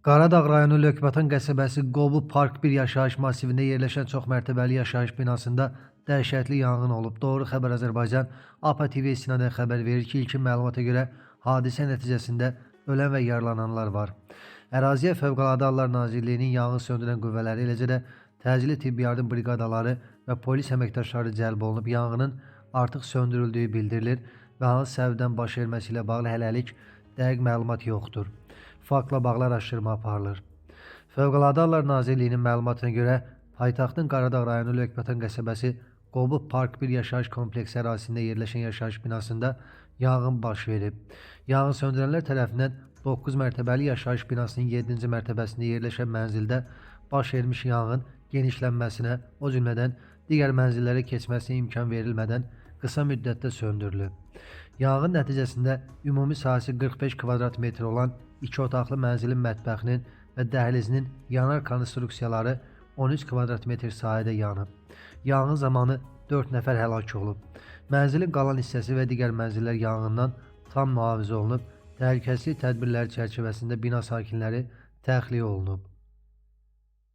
Qaradağ rayonu Lökbatan qəsəbəsi Qobu Park 1 yaşayış masivində yerləşən çoxmərtəbəli yaşayış binasında dəhşətli yanğın olub. Doğru Xəbər Azərbaycan APA TV istinadən xəbər verir ki, ilkin məlumata görə hadisə nəticəsində ölən və yaralananlar var. Əraziyə Fövqəladə Hallar Nazirliyinin yanğın söndürən qüvvələri, eləcə də təcili tibbi yardım briqadaları və polis əməkdaşları cəlb olunub. Yanğının artıq söndürüldüyü bildirilir və hansı səbəbdən baş verməsi ilə bağlı hələlik dəqiq məlumat yoxdur. Faktla bağlı araşdırma aparılır. Fövqəladə Hallar Nazirliyinin məlumatına görə paytaxtın Qaradağ rayonu Lökbatan qəsəbəsi Qobu Park 1 yaşayış kompleksi ərazisində yerləşən yaşayış binasında yanğın baş verib. Yanğın söndürənlər tərəfindən 9 mərtəbəli yaşayış binasının 7-ci mərtəbəsində yerləşən mənzildə baş vermiş yanğın genişlənməsinə, o cümlədən digər mənzillərə keçməsinə imkan verilmədən qısa müddətdə söndürülüb. Yanğın nəticəsində ümumi sahəsi 45 kvadrat metr olan 2 otaqlı mənzilin mətbəxinin və dəhlizinin yanar konstruksiyaları 13 kvadrat metr sahədə yanıb. Yanğın zamanı 4 nəfər həlak olub. Mənzilin qalan hissəsi və digər mənzillər yanğından tam mühafizə olunub. Təhlükəsizlik tədbirləri çərçivəsində bina sakinləri təxliyə olunub.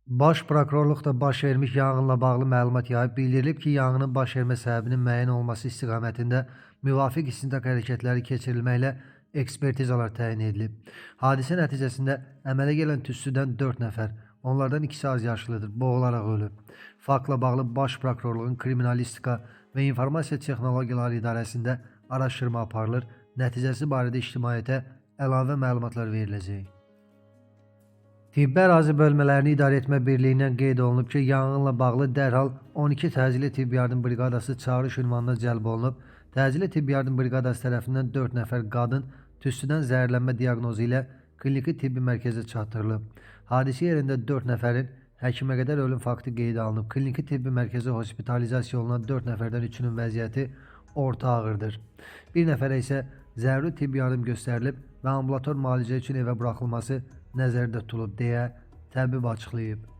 Baş Prokurorluqda baş vermiş yanğınla bağlı məlumat yayıb. Bildirilib ki, yanğının baş vermə səbəbinin müəyyən olması istiqamətində müvafiq istintaq hərəkətləri keçirilməklə ekspertizalar təyin edilib. Hadisə nəticəsində əmələ gələn tüstüdən 4 nəfər, onlardan ikisi az yaşlıdır, boğularaq ölüb. Faktla bağlı Baş Prokurorluğun Kriminalistika və İnformasiya Texnologiyaları İdarəsində araşdırma aparılır. Nəticəsi barədə ictimaiyyətə əlavə məlumatlar veriləcək. Tibbi ərazi bölmələrini idarə etmə birliyindən qeyd olunub ki, yanğınla bağlı dərhal 12 təcili tibbi yardım briqadası çağırış ünvanına cəlb olunub. Təcili tibbi yardım briqadası tərəfindən 4 nəfər qadın tüstüdən zəhərlənmə diaqnozu ilə kliniki tibbi mərkəzə çatdırılıb. Hadisə yerində 4 nəfərin həkimə qədər ölüm faktı qeydə alınıb. Kliniki tibbi mərkəzə hospitalizasiya olunan 4 nəfərdən 3-ünün vəziyyəti orta ağırdır. Bir nəfərə isə zəruri tibbi yardım göstərilib və ambulator müalicə üçün evə buraxılması nəzərdə tutulub deyə təbib açıqlayıb.